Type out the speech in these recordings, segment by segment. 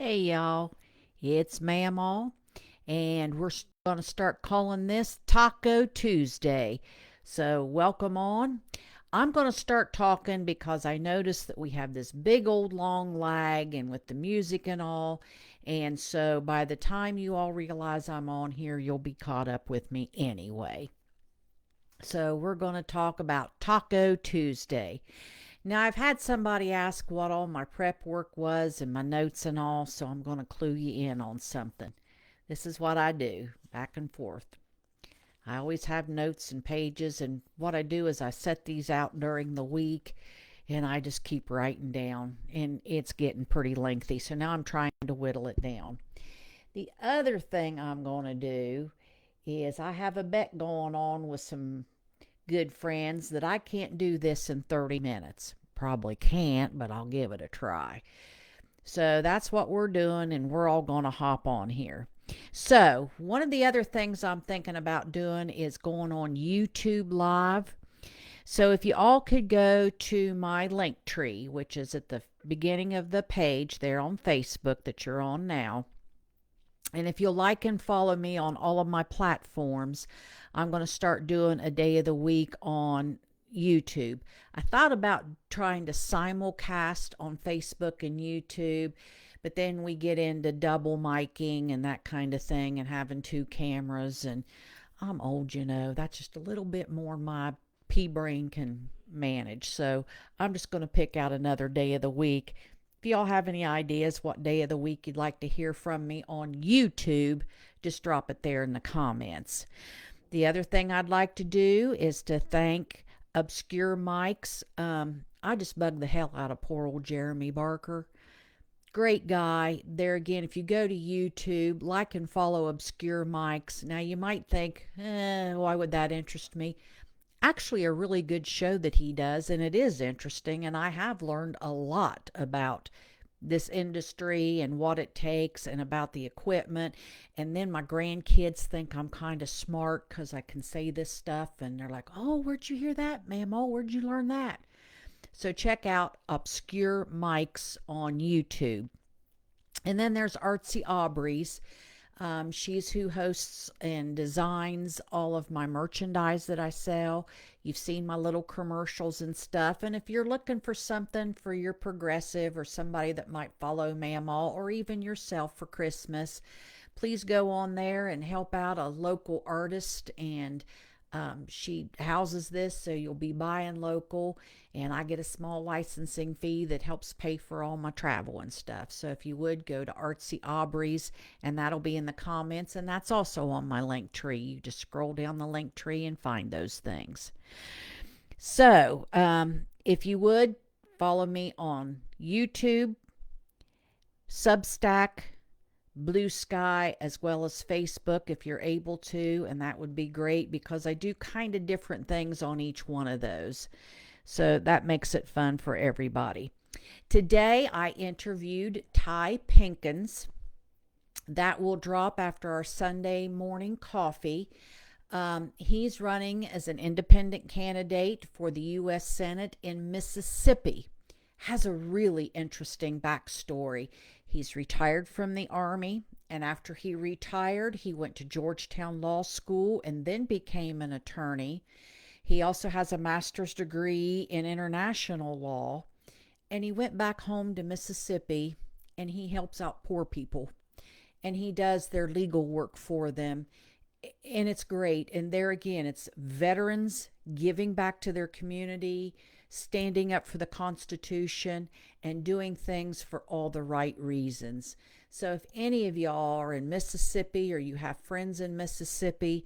Hey y'all, it's Mamaw, and we're going to start calling this Taco Tuesday. So, welcome on. I'm going to start talking because I noticed that we have this big old long lag and with the music and all. And so, by the time you all realize I'm on here, you'll be caught up with me anyway. So, we're going to talk about Taco Tuesday. Now, I've had somebody ask what all my prep work was and my notes and all, so I'm going to clue you in on something. This is what I do, back and forth. I always have notes and pages, and what I do is I set these out during the week and I just keep writing down, and it's getting pretty lengthy, so now I'm trying to whittle it down. The other thing I'm going to do is I have a bet going on with some good friends that I can't do this in 30 minutes. Probably can't, but I'll give it a try. So that's what we're doing, and we're all going to hop on here. So, one of the other things I'm thinking about doing is going on YouTube Live. So, if you all could go to my link tree, which is at the beginning of the page there on Facebook that you're on now, and if you'll like and follow me on all of my platforms, I'm going to start doing a day of the week on YouTube. I thought about trying to simulcast on Facebook and YouTube, but then we get into double miking and that kind of thing and having two cameras. And I'm old, that's just a little bit more my pea brain can manage. So I'm just going to pick out another day of the week. If y'all have any ideas what day of the week you'd like to hear from me on YouTube, just drop it there in the comments. The other thing I'd like to do is to thank Obscure Mics. I just bugged the hell out of poor old Jeremy Barker. Great guy. There again, if you go to YouTube, like and follow Obscure Mics. Now you might think, why would that interest me? Actually, a really good show that he does, and it is interesting, and I have learned a lot about this industry and what it takes and about the equipment. And then my grandkids think I'm kind of smart because I can say this stuff, and they're like, oh, where'd you hear that, Mamo? Where'd you learn that? So check out Obscure Mics on YouTube. And then there's Artsy Aubrey's. She's who hosts and designs all of my merchandise that I sell. You've seen my little commercials and stuff. And if you're looking for something for your progressive or somebody that might follow Mamaw or even yourself for Christmas, please go on there and help out a local artist. And she houses this, so you'll be buying local, and I get a small licensing fee that helps pay for all my travel and stuff. So if you would go to Artsy Aubrey's, and that'll be in the comments, and that's also on my link tree. You just scroll down the link tree and find those things. So if you would follow me on YouTube, Substack, Blue Sky, as well as Facebook if you're able to, and that would be great because I do kind of different things on each one of those. So that makes it fun for everybody. Today I interviewed Ty Pinkins. That will drop after our Sunday morning coffee. He's running as an independent candidate for the U.S. Senate in Mississippi. Has a really interesting backstory. He's retired from the Army, and after he retired, he went to Georgetown Law School and then became an attorney. He also has a master's degree in international law, and he went back home to Mississippi, and he helps out poor people, and he does their legal work for them, and it's great. And there again, it's veterans giving back to their community, standing up for the Constitution, and doing things for all the right reasons. So if any of y'all are in Mississippi or you have friends in Mississippi,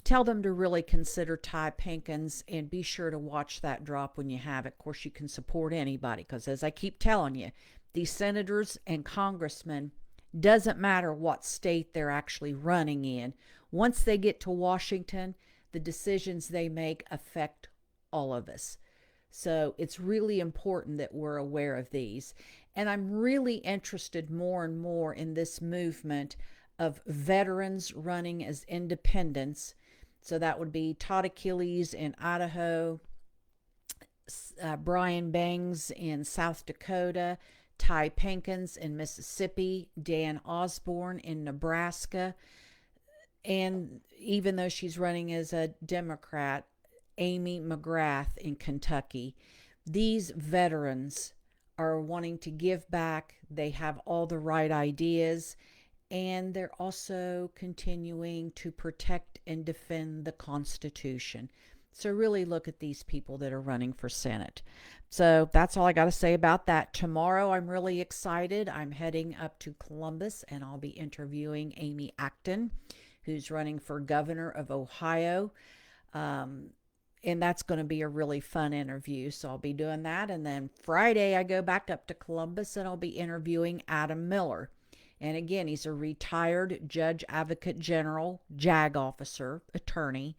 tell them to really consider Ty Pinkins, and be sure to watch that drop when you have it. Of course, you can support anybody because, as I keep telling you, these senators and congressmen, doesn't matter what state they're actually running in. Once they get to Washington, the decisions they make affect all of us. So it's really important that we're aware of these. And I'm really interested more and more in this movement of veterans running as independents. So that would be Todd Achilles in Idaho, Brian Bangs in South Dakota, Ty Pinkins in Mississippi, Dan Osborne in Nebraska, and even though she's running as a Democrat, Amy McGrath in Kentucky. These veterans are wanting to give back. They have all the right ideas, and they're also continuing to protect and defend the Constitution. So really look at these people that are running for Senate. So that's all I got to say about that. Tomorrow I'm really excited. I'm heading up to Columbus and I'll be interviewing Amy Acton, who's running for governor of Ohio. And that's going to be a really fun interview. So I'll be doing that. And then Friday I go back up to Columbus and I'll be interviewing Adam Miller. And again, he's a retired judge, advocate general, JAG officer, attorney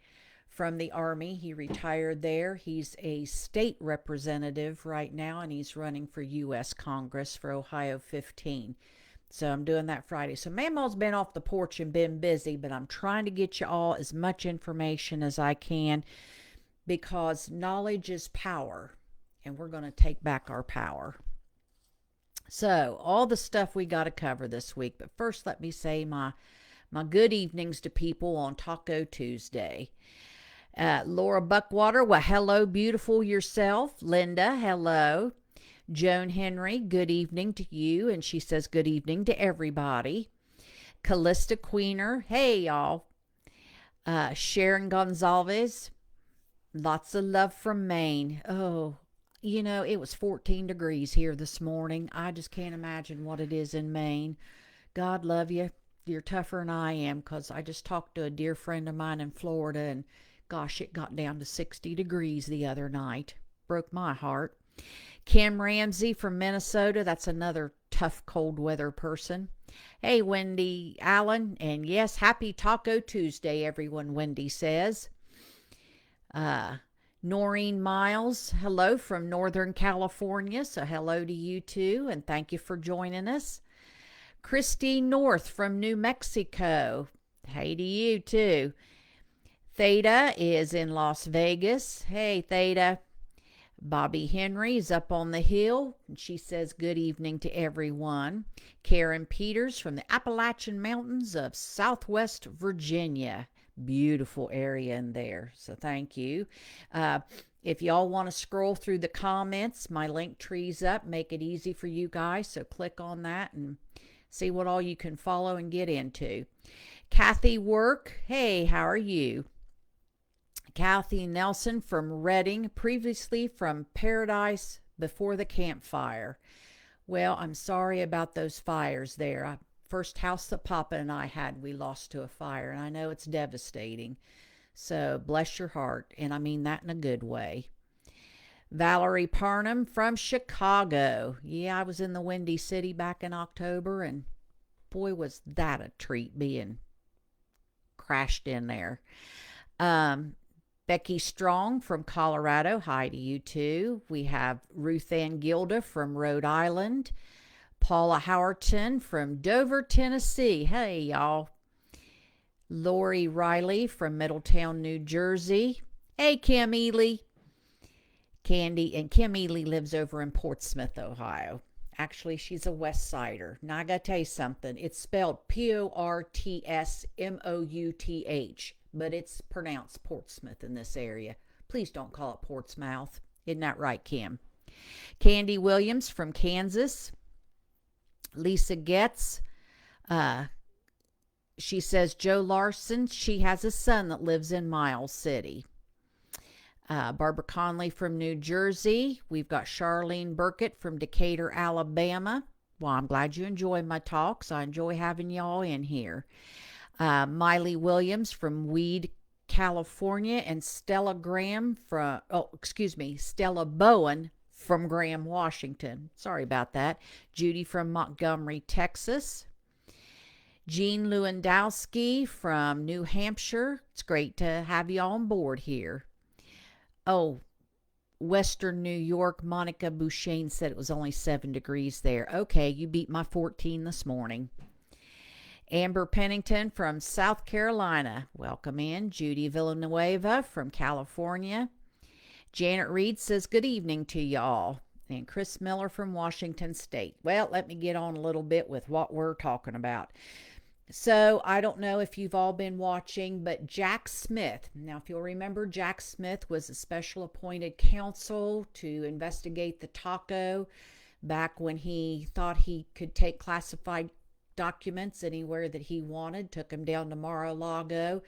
from the Army. He retired there. He's a state representative right now, and he's running for U.S. Congress for Ohio 15. So I'm doing that Friday. So Mamaw's been off the porch and been busy, but I'm trying to get you all as much information as I can because knowledge is power, and we're going to take back our power. So all the stuff we got to cover this week. But first, let me say my good evenings to people on Taco Tuesday. Laura Buckwater, well, hello, beautiful yourself. Linda, hello. Joan Henry, good evening to you. And she says good evening to everybody. Callista Queener, hey, y'all. Sharon Gonzalez, lots of love from Maine. Oh, you know, it was 14 degrees here this morning. I just can't imagine what it is in Maine. God love you. You're tougher than I am because I just talked to a dear friend of mine in Florida and gosh, it got down to 60 degrees the other night. Broke my heart. Kim Ramsey from Minnesota. That's another tough cold weather person. Hey, Wendy Allen. And yes, happy Taco Tuesday, everyone, Wendy says. Noreen Miles. Hello from Northern California. So hello to you too. And thank you for joining us. Christine North from New Mexico. Hey to you too. Theta is in Las Vegas. Hey, Theta. Bobby Henry is up on the hill. And she says good evening to everyone. Karen Peters from the Appalachian Mountains of Southwest Virginia. Beautiful area in there. So thank you. If y'all want to scroll through the comments, my link tree's up. Make it easy for you guys. So click on that and see what all you can follow and get into. Kathy Work. Hey, how are you? Kathy Nelson from Reading, previously from Paradise Before the Campfire. Well, I'm sorry about those fires there. First house that Papa and I had, we lost to a fire, and I know it's devastating. So bless your heart, and I mean that in a good way. Valerie Parnham from Chicago. Yeah, I was in the Windy City back in October, and boy, was that a treat being crashed in there. Becky Strong from Colorado. Hi to you too. We have Ruth Ann Gilda from Rhode Island. Paula Howerton from Dover, Tennessee. Hey, y'all. Lori Riley from Middletown, New Jersey. Hey, Kim Ely. Candy, and Kim Ely lives over in Portsmouth, Ohio. Actually, she's a West Sider. Now, I got to tell you something. It's spelled Portsmouth, but it's pronounced Portsmouth in this area. Please don't call it Portsmouth. Isn't that right, Kim? Candy Williams from Kansas. Lisa Getz. She says Joe Larson, she has a son that lives in Miles City. Barbara Conley from New Jersey. We've got Charlene Burkett from Decatur, Alabama. Well, I'm glad you enjoy my talks. I enjoy having y'all in here. Miley Williams from Weed, California, and Stella Bowen from Graham, Washington. Sorry about that. Judy from Montgomery, Texas. Jean Lewandowski from New Hampshire. It's great to have you on board here. Oh, Western New York, Monica Bouchain said it was only 7 degrees there. Okay, you beat my 14 this morning. Amber Pennington from South Carolina. Welcome in. Judy Villanueva from California. Janet Reed says good evening to y'all. and Chris Miller from Washington State. Well, let me get on a little bit with what we're talking about. So I don't know if you've all been watching, but Jack Smith. Now, if you'll remember, Jack Smith was a special appointed counsel to investigate the taco back when he thought he could take classified documents anywhere that he wanted. Took him down to Mar-a-Lago.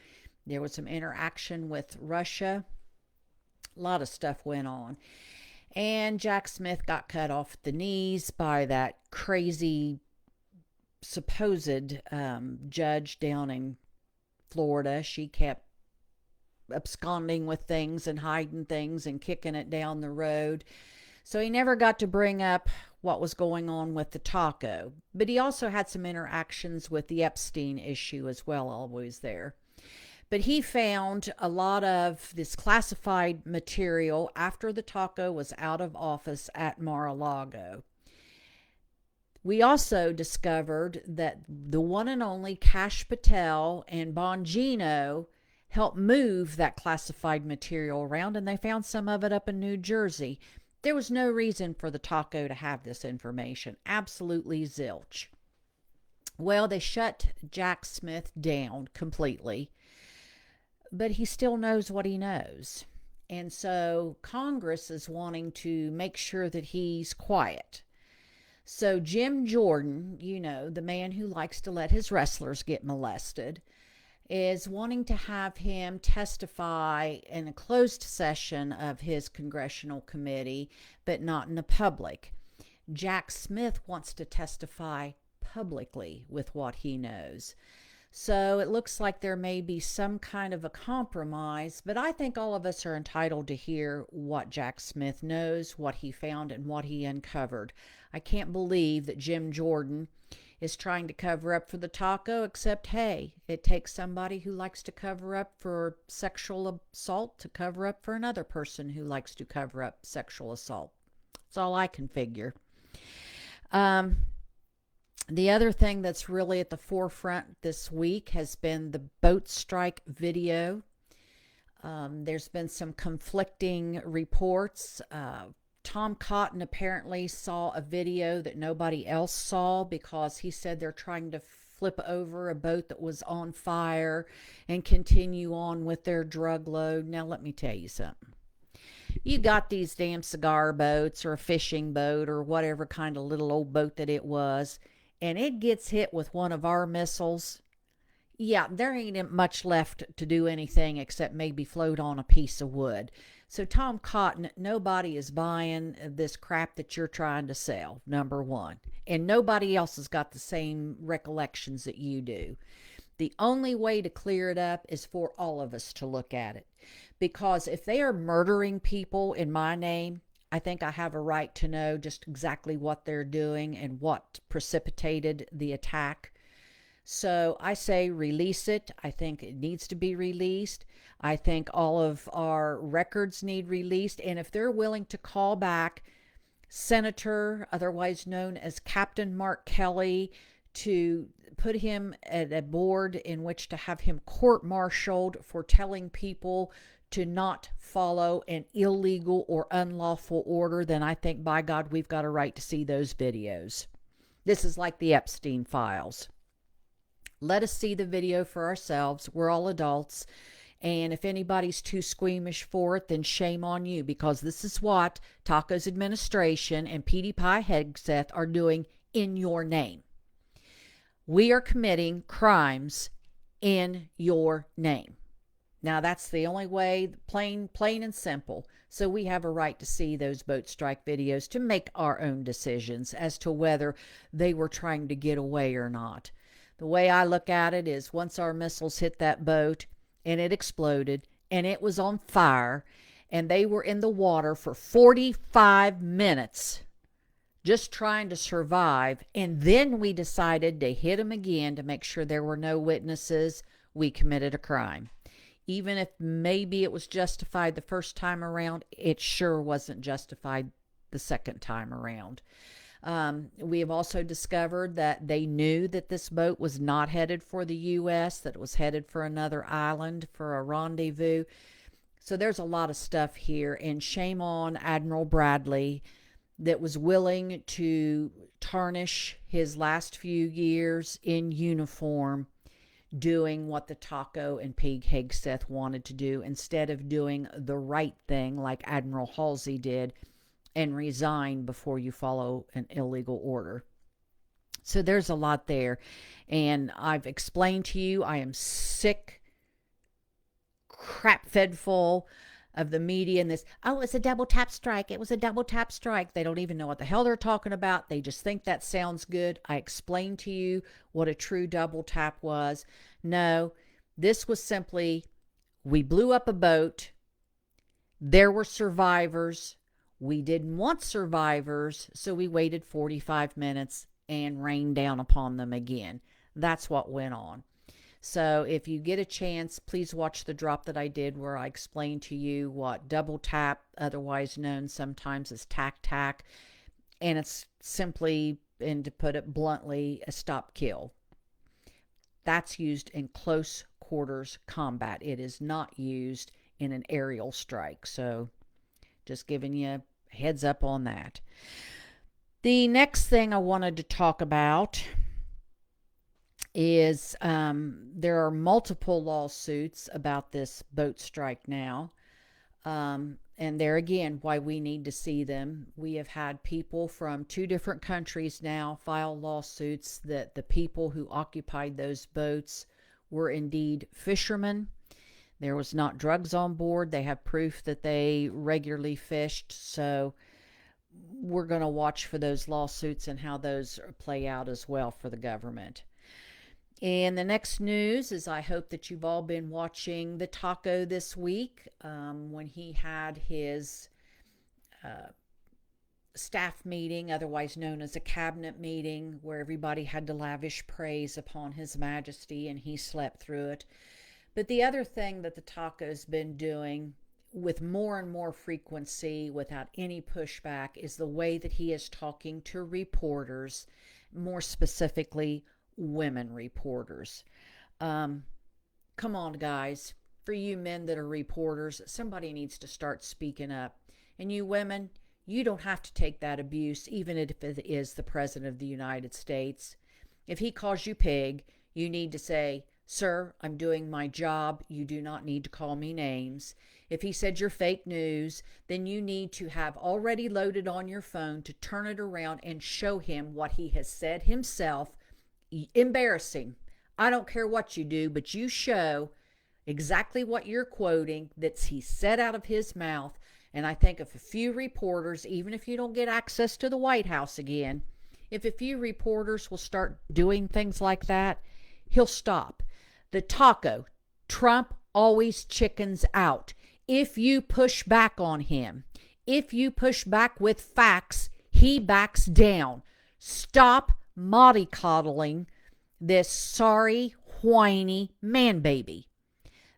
There was some interaction with Russia. A lot of stuff went on. And Jack Smith got cut off at the knees by that crazy supposed judge down in Florida. She kept absconding with things and hiding things and kicking it down the road. So he never got to bring up what was going on with the taco. But he also had some interactions with the Epstein issue as well, always there. But he found a lot of this classified material after the taco was out of office at Mar-a-Lago. We also discovered that the one and only Kash Patel and Bongino helped move that classified material around, and they found some of it up in New Jersey. There was no reason for the taco to have this information. Absolutely zilch. Well, they shut Jack Smith down completely, but he still knows what he knows. And so Congress is wanting to make sure that he's quiet. So Jim Jordan, you know, the man who likes to let his wrestlers get molested, is wanting to have him testify in a closed session of his congressional committee, but not in the public. Jack Smith wants to testify publicly with what he knows. So it looks like there may be some kind of a compromise, but I think all of us are entitled to hear what Jack Smith knows, what he found, and what he uncovered. I can't believe that Jim Jordan is trying to cover up for the taco, except, hey, it takes somebody who likes to cover up for sexual assault to cover up for another person who likes to cover up sexual assault. That's all I can figure. The other thing that's really at the forefront this week has been the boat strike video. There's been some conflicting reports. Tom Cotton apparently saw a video that nobody else saw because he said they're trying to flip over a boat that was on fire and continue on with their drug load. Now, let me tell you something. You got these damn cigar boats or a fishing boat or whatever kind of little old boat that it was, and it gets hit with one of our missiles. Yeah, there ain't much left to do anything except maybe float on a piece of wood. So Tom Cotton, nobody is buying this crap that you're trying to sell, number one. And nobody else has got the same recollections that you do. The only way to clear it up is for all of us to look at it. Because if they are murdering people in my name, I think I have a right to know just exactly what they're doing and what precipitated the attack. So I say release it. I think it needs to be released. I think all of our records need released. And if they're willing to call back Senator, otherwise known as Captain Mark Kelly, to put him at a board in which to have him court-martialed for telling people to not follow an illegal or unlawful order, then I think, by God, we've got a right to see those videos. This is like the Epstein files. Let us see the video for ourselves. We're all adults. And if anybody's too squeamish for it, then shame on you, because this is what Taco's administration and Petey Pie Hegseth are doing in your name. We are committing crimes in your name. Now, that's the only way, plain and simple. So we have a right to see those boat strike videos to make our own decisions as to whether they were trying to get away or not. The way I look at it is once our missiles hit that boat and it exploded and it was on fire and they were in the water for 45 minutes just trying to survive, and then we decided to hit them again to make sure there were no witnesses, we committed a crime. Even if maybe it was justified the first time around, it sure wasn't justified the second time around. We have also discovered that they knew that this boat was not headed for the U.S., that it was headed for another island for a rendezvous. So there's a lot of stuff here, and shame on Admiral Bradley. that was willing to tarnish his last few years in uniform doing what the Taco and Pig Hegseth wanted to do instead of doing the right thing like Admiral Halsey did and resign before you follow an illegal order. So there's a lot there. And I've explained to you, I am sick, crap fed full of the media and this, oh, it's a double tap strike. It was a double tap strike. They don't even know what the hell they're talking about. They just think that sounds good. I explained to you what a true double tap was. No, this was simply, we blew up a boat. There were survivors. We didn't want survivors, so we waited 45 minutes and rained down upon them again. That's what went on. So if you get a chance, please watch the drop that I did where I explained to you what double tap, otherwise known sometimes as tac-tac, and it's simply, and to put it bluntly, a stop kill. That's used in close quarters combat. It is not used in an aerial strike. So just giving you a heads up on that. The next thing I wanted to talk about is there are multiple lawsuits about this boat strike now. And there again, why we need to see them. We have had people from 2 different countries now file lawsuits that the people who occupied those boats were indeed fishermen. There was not drugs on board. They have proof that they regularly fished. So we're going to watch for those lawsuits and how those play out as well for the government. And the next news is I hope that you've all been watching the Taco this week when he had his staff meeting, otherwise known as a cabinet meeting, where everybody had to lavish praise upon His Majesty and he slept through it. But the other thing that the Taco's been doing with more and more frequency without any pushback is the way that he is talking to reporters, more specifically women reporters. Come on, guys. For you men that are reporters, somebody needs to start speaking up. And you women, you don't have to take that abuse, even if it is the President of the United States. If he calls you pig, you need to say, sir, I'm doing my job. You do not need to call me names. If he said you're fake news, then you need to have already loaded on your phone to turn it around and show him what he has said himself. Embarrassing. I don't care what you do, but you show exactly what you're quoting that he said out of his mouth. And I think if a few reporters, even if you don't get access to the White House again, if a few reporters will start doing things like that, he'll stop. The Taco, Trump always chickens out. If you push back on him, if you push back with facts, he backs down. Stop mollycoddling this sorry, whiny man baby.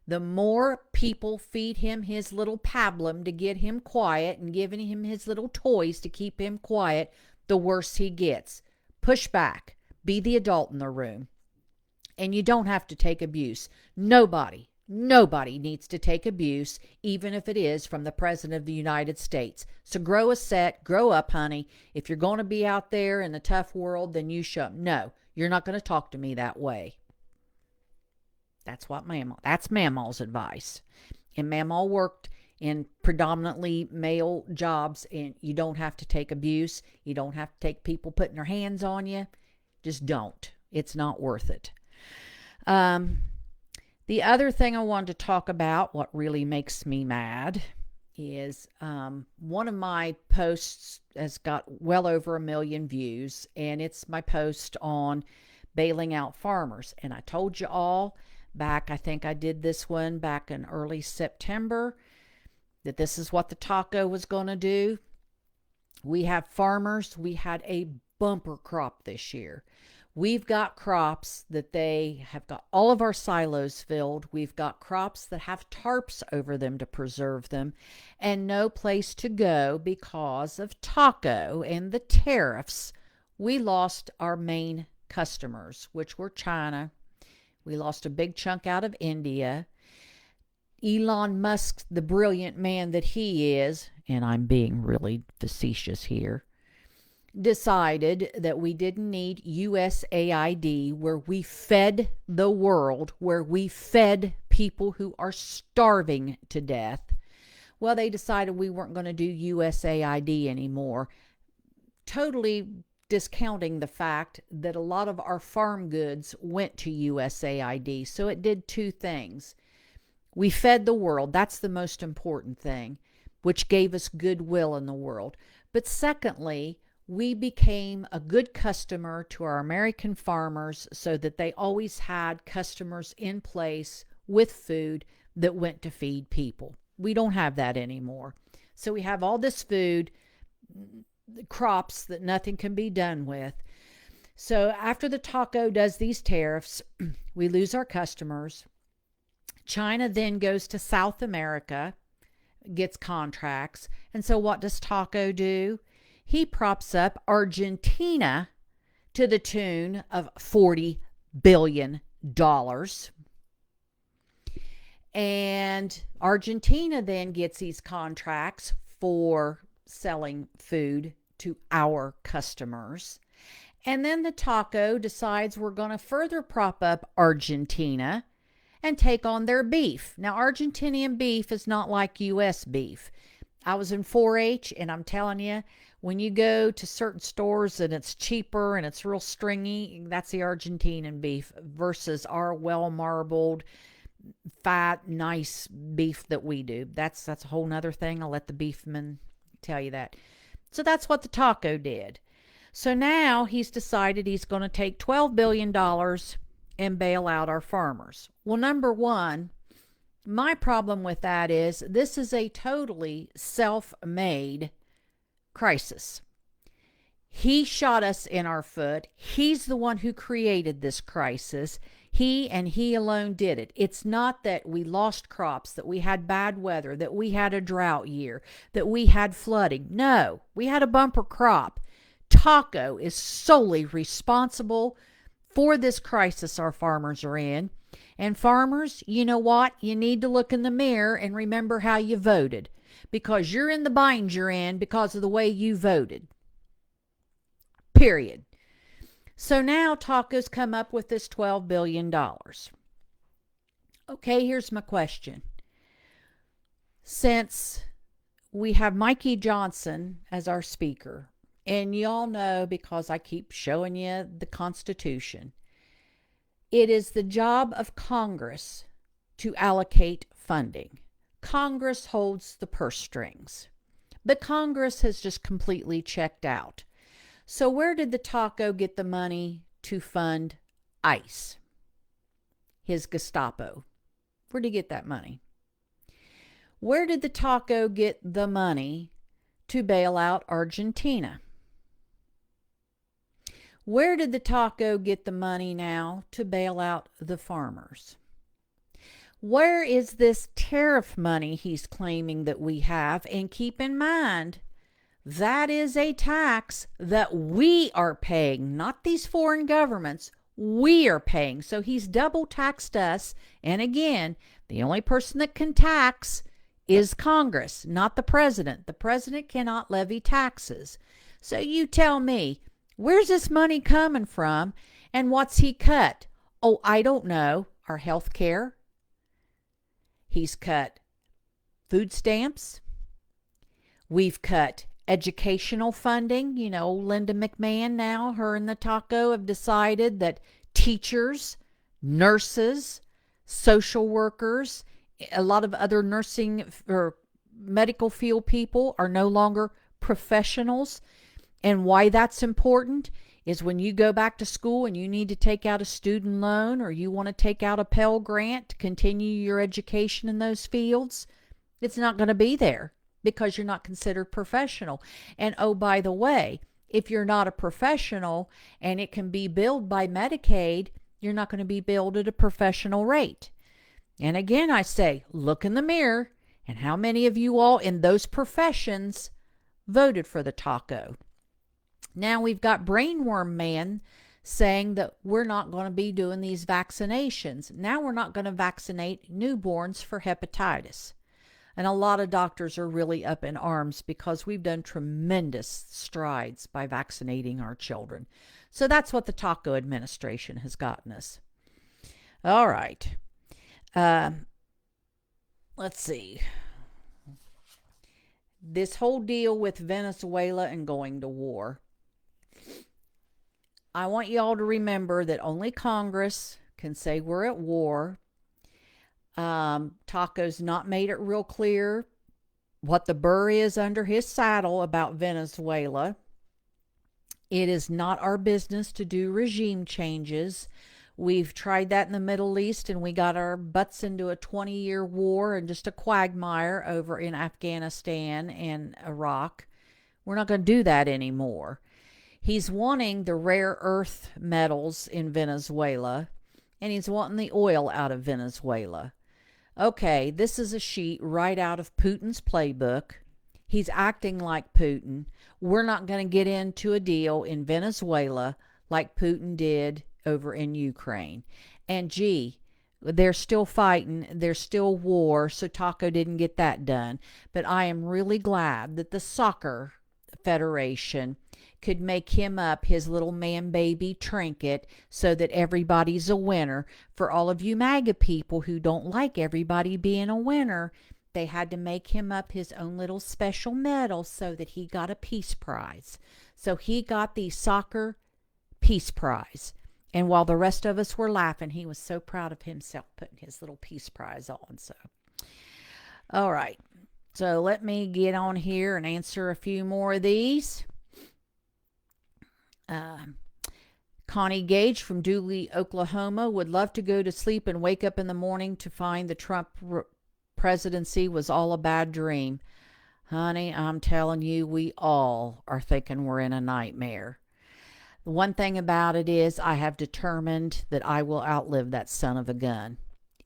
The more people feed him his little pablum to get him quiet and giving him his little toys to keep him quiet, the worse he gets. Push back. Be the adult in the room. And you don't have to take abuse. Nobody needs to take abuse, even if it is from the President of the United States. So grow a set, grow up, honey. If you're going to be out there in the tough world, then you show. No, you're not going to talk to me that way. That's Mamaw's advice. And Mamaw worked in predominantly male jobs, and you don't have to take abuse. You don't have to take people putting their hands on you. Just don't. It's not worth it. The other thing I wanted to talk about, what really makes me mad, is one of my posts has got well over 1 million views, and it's my post on bailing out farmers. And I told you all back, I think I did this one back in early September, that this is what the Taco was going to do. We have farmers. We had a bumper crop this year. We've got crops that they have got all of our silos filled. We've got crops that have tarps over them to preserve them, and no place to go because of Taco and the tariffs. We lost our main customers, which were China. We lost a big chunk out of India. Elon Musk, the brilliant man that he is, and I'm being really facetious here, decided that we didn't need USAID, where we fed the world, where we fed people who are starving to death. Well, they decided we weren't going to do USAID anymore, totally discounting the fact that a lot of our farm goods went to USAID. So it did two things. We fed the world. That's the most important thing, which gave us goodwill in the world. But secondly, we became a good customer to our American farmers so that they always had customers in place with food that went to feed people. We don't have that anymore. So we have all this food, crops that nothing can be done with. So after the taco does these tariffs, we lose our customers. China then goes to South America, gets contracts. And so what does taco do? He props up Argentina to the tune of $40 billion. And Argentina then gets these contracts for selling food to our customers. And then the taco decides we're going to further prop up Argentina and take on their beef. Now, Argentinian beef is not like U.S. beef. I was in 4-H, and I'm telling you, when you go to certain stores and it's cheaper and it's real stringy, that's the Argentinian beef versus our well-marbled, fat, nice beef that we do. That's a whole nother thing. I'll let the beefman tell you that. So that's what the taco did. So now he's decided he's going to take $12 billion and bail out our farmers. Well, number one, my problem with that is this is a totally self-made crisis. He shot us in our foot. He's the one who created this crisis. He and he alone did it. It's not that we lost crops, that we had bad weather, that we had a drought year, that we had flooding. No, we had a bumper crop. Taco is solely responsible for this crisis our farmers are in. And farmers, you know what? You need to look in the mirror and remember how you voted, because you're in the bind you're in because of the way you voted. Period. So now Taco's come up with this $12 billion. Okay, here's my question. Since we have Mikey Johnson as our speaker, and y'all know because I keep showing you the Constitution, it is the job of Congress to allocate funding. Congress holds the purse strings, but Congress has just completely checked out. So where did the taco get the money to fund ICE, his Gestapo? Where did he get that money? Where did the taco get the money to bail out Argentina? Where did the taco get the money now to bail out the farmers? Where is this tariff money he's claiming that we have? And keep in mind, that is a tax that we are paying, not these foreign governments. We are paying. So he's double taxed us. And again, the only person that can tax is Congress, not the president. The president cannot levy taxes. So you tell me, where's this money coming from, and what's he cut? Oh, I don't know. Our health care. He's cut food stamps. We've cut educational funding. You know, Linda McMahon now, her and the taco have decided that teachers, nurses, social workers, a lot of other nursing or medical field people are no longer professionals. And why that's important is when you go back to school and you need to take out a student loan or you want to take out a Pell Grant to continue your education in those fields, it's not going to be there because you're not considered professional. And oh, by the way, if you're not a professional and it can be billed by Medicaid, you're not going to be billed at a professional rate. And again, I say, look in the mirror, and how many of you all in those professions voted for the taco? Now we've got Brainworm Man saying that we're not going to be doing these vaccinations. Now we're not going to vaccinate newborns for hepatitis. And a lot of doctors are really up in arms because we've done tremendous strides by vaccinating our children. So that's what the taco administration has gotten us. All right. Uh, let's see. This whole deal with Venezuela and going to war. I want you all to remember that only Congress can say we're at war. Taco's not made it real clear what the burr is under his saddle about Venezuela. It is not our business to do regime changes. We've tried that in the Middle East and we got our butts into a 20-year war and just a quagmire over in Afghanistan and Iraq. We're not going to do that anymore. He's wanting the rare earth metals in Venezuela, and he's wanting the oil out of Venezuela. Okay, this is a sheet right out of Putin's playbook. He's acting like Putin. We're not going to get into a deal in Venezuela like Putin did over in Ukraine. And gee, they're still fighting. There's still war, so Taco didn't get that done. But I am really glad that the soccer federation could make him up his little man baby trinket so that everybody's a winner. For all of you MAGA people who don't like everybody being a winner, they had to make him up his own little special medal so that he got a peace prize. So he got the soccer peace prize. And while the rest of us were laughing, he was so proud of himself putting his little peace prize on. So, all right. So let me get on here and answer a few more of these. Connie Gage from Dooley, Oklahoma would love to go to sleep and wake up in the morning to find the Trump presidency was all a bad dream. Honey, I'm telling you, we all are thinking we're in a nightmare. The one thing about it is I have determined that I will outlive that son of a gun.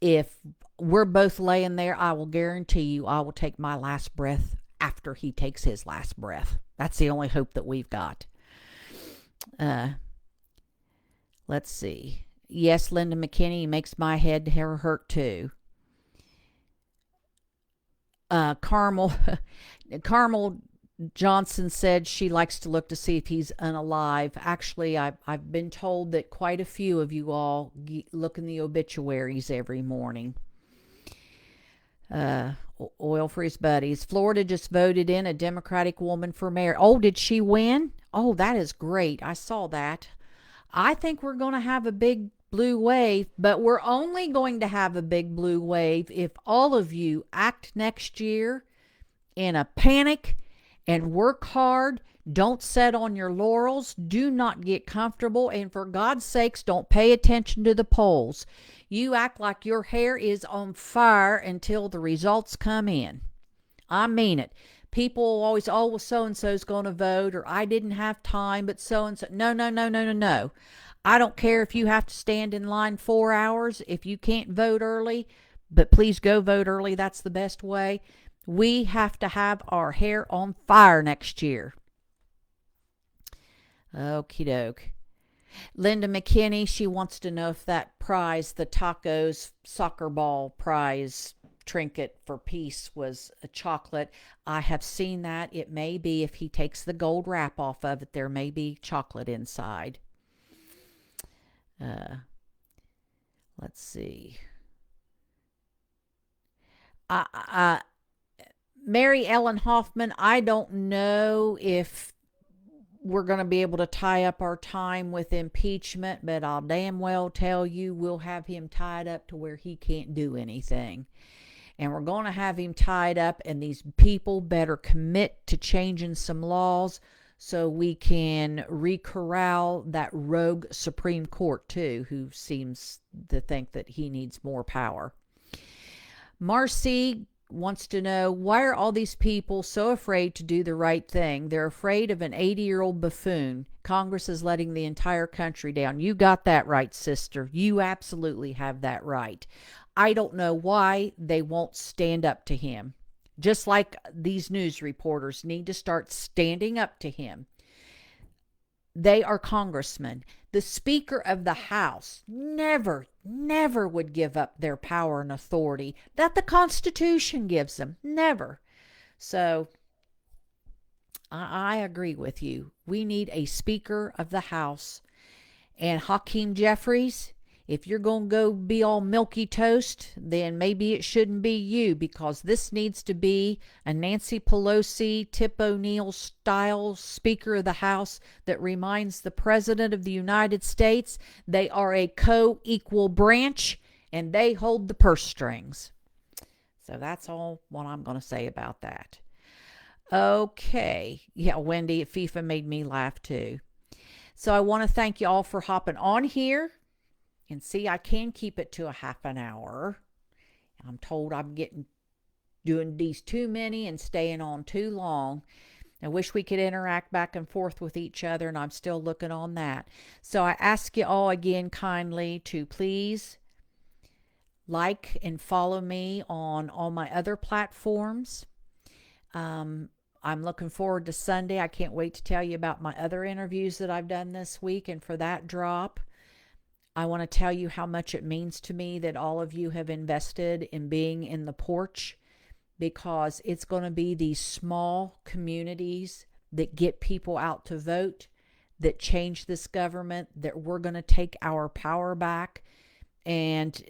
If we're both laying there, I will guarantee you I will take my last breath after he takes his last breath. That's the only hope that we've got. Let's see. Yes, Linda McKinney makes my head hurt too. Carmel Johnson said she likes to look to see if he's unalive. Actually, I've been told that quite a few of you all look in the obituaries every morning. Oil for his buddies. Florida just voted in a Democratic woman for mayor. Oh, did she win? Oh, that is great. I saw that. I think we're going to have a big blue wave, but we're only going to have a big blue wave if all of you act next year in a panic and work hard. Don't sit on your laurels. Do not get comfortable. And for God's sakes, don't pay attention to the polls. You act like your hair is on fire until the results come in. I mean it. People always, oh, well, so-and-so's going to vote, or I didn't have time, but so-and-so. No. I don't care if you have to stand in line 4 hours if you can't vote early, but please go vote early. That's the best way. We have to have our hair on fire next year. Okie doke. Linda McKinney, she wants to know if that prize, the tacos soccer ball prize trinket for peace, was a chocolate. I have seen that. It may be, if he takes the gold wrap off of it, there may be chocolate inside. Let's see. Mary Ellen Hoffman, I don't know if we're going to be able to tie up our time with impeachment, but I'll damn well tell you we'll have him tied up to where he can't do anything. And we're going to have him tied up, and these people better commit to changing some laws so we can re-corral that rogue Supreme Court too, who seems to think that he needs more power. Marcy wants to know, why are all these people so afraid to do the right thing? They're afraid of an 80-year-old buffoon. Congress is letting the entire country down. You got that right, sister. You absolutely have that right. I don't know why they won't stand up to him. Just like these news reporters need to start standing up to him. They are congressmen. The Speaker of the House never would give up their power and authority that the Constitution gives them. Never. So I agree with you. We need a Speaker of the House. And Hakeem Jeffries, if you're going to go be all milky toast, then maybe it shouldn't be you, because this needs to be a Nancy Pelosi, Tip O'Neill style Speaker of the House that reminds the President of the United States they are a co-equal branch and they hold the purse strings. So that's all what I'm going to say about that. Okay. Yeah, Wendy at FIFA made me laugh too. So I want to thank you all for hopping on here. And see, I can keep it to a half an hour. I'm told I'm doing these too many and staying on too long. I wish we could interact back and forth with each other, and I'm still looking on that. So I ask you all again kindly to please like and follow me on all my other platforms. I'm looking forward to Sunday. I can't wait to tell you about my other interviews that I've done this week. And for that drop, I want to tell you how much it means to me that all of you have invested in being in the porch, because it's going to be these small communities that get people out to vote, that change this government, that we're going to take our power back. And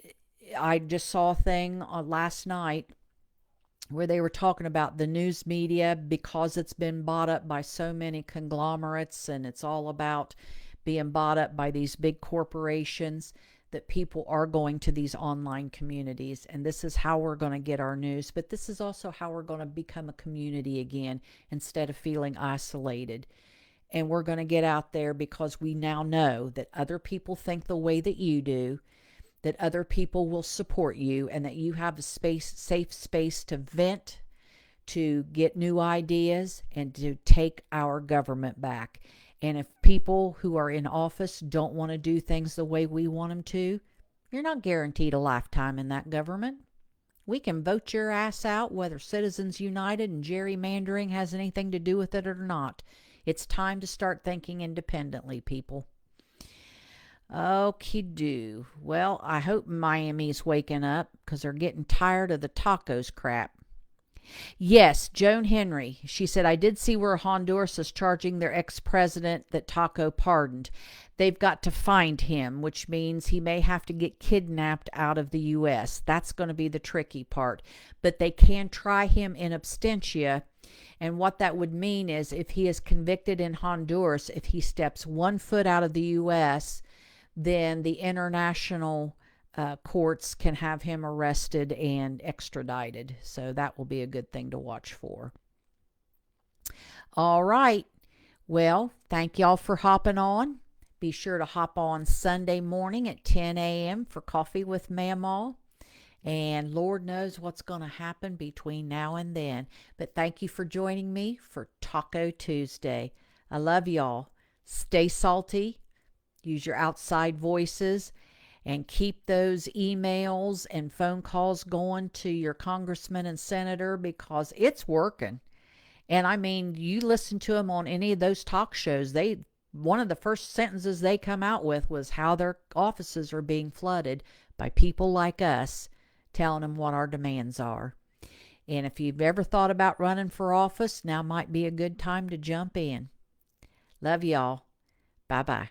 I just saw a thing last night where they were talking about the news media, because it's been bought up by so many conglomerates and it's all about being bought up by these big corporations, that people are going to these online communities. And this is how we're going to get our news. But this is also how we're going to become a community again, instead of feeling isolated. And we're going to get out there because we now know that other people think the way that you do, that other people will support you, and that you have a safe space to vent, to get new ideas, and to take our government back. And if people who are in office don't want to do things the way we want them to, you're not guaranteed a lifetime in that government. We can vote your ass out, whether Citizens United and gerrymandering has anything to do with it or not. It's time to start thinking independently, people. Okie-doo. Well, I hope Miami's waking up, because they're getting tired of the tacos crap. Yes, Joan Henry. She said, I did see where Honduras is charging their ex-president that Taco pardoned. They've got to find him, which means he may have to get kidnapped out of the U.S. That's going to be the tricky part. But they can try him in absentia. And what that would mean is, if he is convicted in Honduras, if he steps 1 foot out of the U.S., then the international courts can have him arrested and extradited. So that will be a good thing to watch for. All right. Well, thank y'all for hopping on. Be sure to hop on Sunday morning at 10 a.m. for Coffee with Mamaw. And Lord knows what's going to happen between now and then. But thank you for joining me for Taco Tuesday. I love y'all. Stay salty. Use your outside voices, and keep those emails and phone calls going to your congressman and senator, because it's working. And I mean, you listen to them on any of those talk shows, one of the first sentences they come out with was how their offices are being flooded by people like us, telling them what our demands are. And if you've ever thought about running for office, now might be a good time to jump in. Love y'all. Bye-bye.